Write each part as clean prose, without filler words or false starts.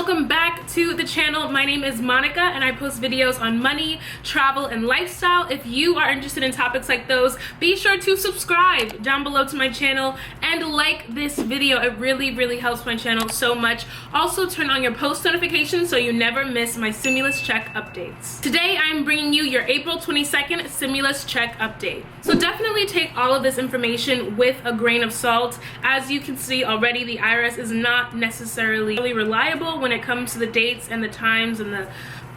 welcome back to the channel. My name is Monica and I post videos on money, travel, and lifestyle. If you are interested in topics like those, be sure to subscribe down below to my channel and like this video. It really helps my channel so much. Also turn on your post notifications so you never miss my stimulus check updates. Today I'm bringing you your April 22nd stimulus check update. So definitely take all of this information with a grain of salt. As you can see already, the IRS is not necessarily really reliable when it comes to the dates and the times and the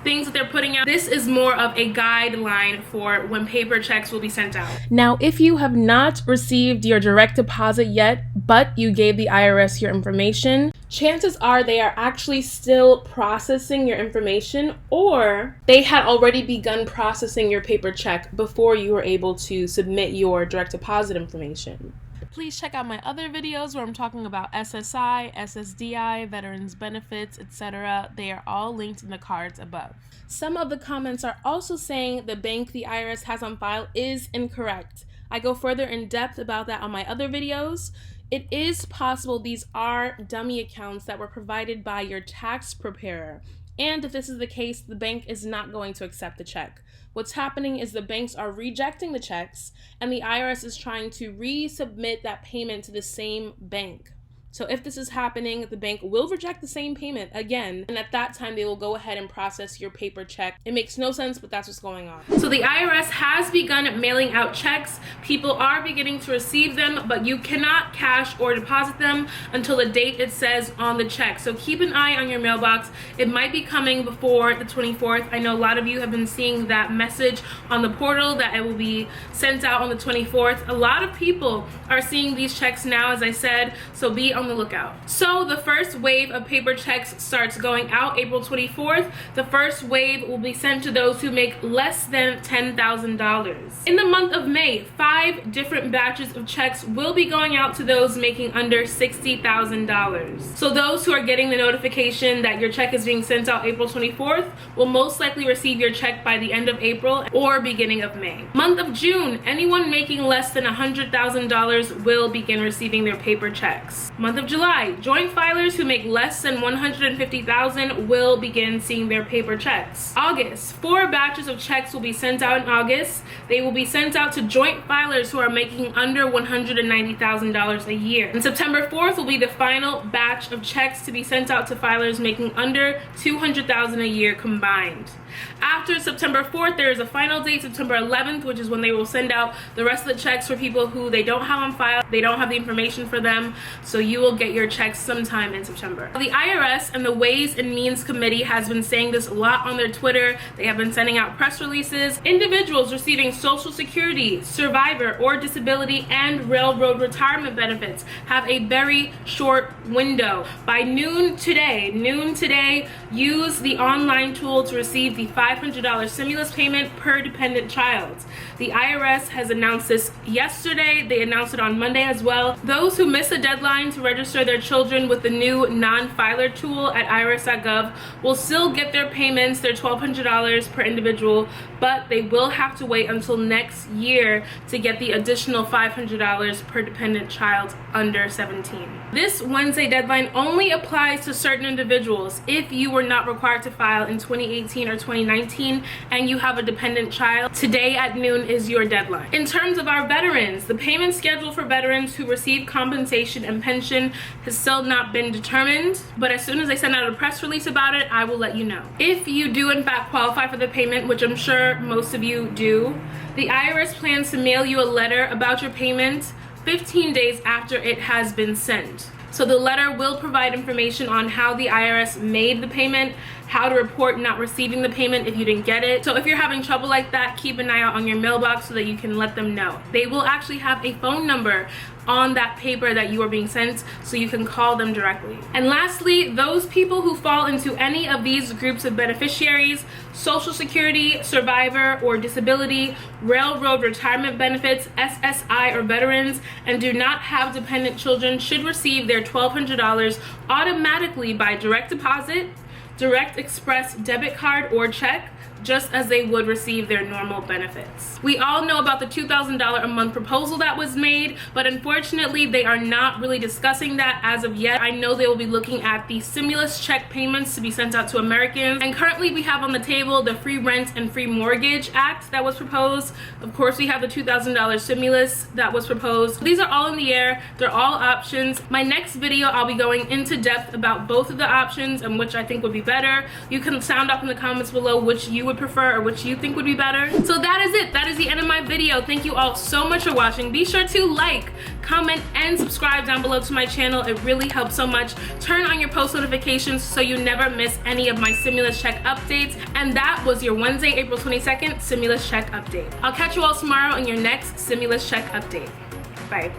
things that they're putting out. This is more of a guideline for when paper checks will be sent out. Now, if you have not received your direct deposit yet, but you gave the IRS your information, chances are they are actually still processing your information, or they had already begun processing your paper check before you were able to submit your direct deposit information. Please check out my other videos where I'm talking about SSI, SSDI, veterans benefits, etc. They are all linked in the cards above. Some of the comments are also saying the bank the IRS has on file is incorrect. I go further in depth about that on my other videos. It is possible these are dummy accounts that were provided by your tax preparer. And if this is the case, the bank is not going to accept the check. What's happening is the banks are rejecting the checks and the IRS is trying to resubmit that payment to the same bank. So if this is happening, the bank will reject the same payment again, and at that time they will go ahead and process your paper check. It makes no sense, but that's what's going on. So the IRS has begun mailing out checks. People are beginning to receive them, but you cannot cash or deposit them until the date it says on the check. So keep an eye on your mailbox. It might be coming before the 24th. I know a lot of you have been seeing that message on the portal that it will be sent out on the 24th. A lot of people are seeing these checks now, as I said, so be on the lookout. So the first wave of paper checks starts going out April 24th. The first wave will be sent to those who make less than $10,000. In the month of May, 5 different batches of checks will be going out to those making under $60,000. So those who are getting the notification that your check is being sent out April 24th will most likely receive your check by the end of April or beginning of May. Month of June, anyone making less than $100,000 will begin receiving their paper checks. Month of July, joint filers who make less than $150,000 will begin seeing their paper checks. August, 4 batches of checks will be sent out in August. They will be sent out to joint filers who are making under $190,000 a year. And September 4th will be the final batch of checks to be sent out to filers making under $200,000 a year combined. After September 4th, there is a final date, September 11th, which is when they will send out the rest of the checks for people who they don't have on file. They don't have the information for them, so you will get your checks sometime in September. The IRS and the Ways and Means Committee has been saying this a lot on their Twitter. They have been sending out press releases. Individuals receiving Social Security, survivor or disability, and railroad retirement benefits have a very short window. By noon today, use the online tool to receive the $500 stimulus payment per dependent child. The IRS has announced this yesterday. They announced it on Monday as well. Those who miss the deadline to register their children with the new non-filer tool at irs.gov will still get their payments, their $1,200 per individual, but they will have to wait until next year to get the additional $500 per dependent child under 17. This Wednesday deadline only applies to certain individuals. If you were not required to file in 2018 or 2019 and you have a dependent child, today at noon is your deadline. In terms of our veterans, the payment schedule for veterans who receive compensation and pension has still not been determined, but as soon as I send out a press release about it, I will let you know. If you do in fact qualify for the payment, which I'm sure most of you do, the IRS plans to mail you a letter about your payment 15 days after it has been sent. So the letter will provide information on how the IRS made the payment, how to report not receiving the payment if you didn't get it. So if you're having trouble like that, keep an eye out on your mailbox so that you can let them know. They will actually have a phone number on that paper that you are being sent, so you can call them directly. And lastly, those people who fall into any of these groups of beneficiaries, Social Security, survivor or disability, railroad retirement benefits, SSI or veterans, and do not have dependent children should receive their $1,200 automatically by direct deposit, direct express debit card or check, just as they would receive their normal benefits. We all know about the $2,000 a month proposal that was made, but unfortunately they are not really discussing that as of yet. I know they will be looking at the stimulus check payments to be sent out to Americans, and currently we have on the table the Free Rent and Free Mortgage Act that was proposed. Of course, we have the $2,000 stimulus that was proposed. These are all in the air. They're all options. My next video, I'll be going into depth about both of the options and which I think would be better. You can sound off in the comments below which you would prefer or which you think would be better. So that is it. That is the end of my video. Thank you all so much for watching. Be sure to like, comment, and subscribe down below to my channel. It really helps so much. Turn on your post notifications so you never miss any of my stimulus check updates. And that was your Wednesday, April 22nd stimulus check update. I'll catch you all tomorrow in your next stimulus check update. Bye.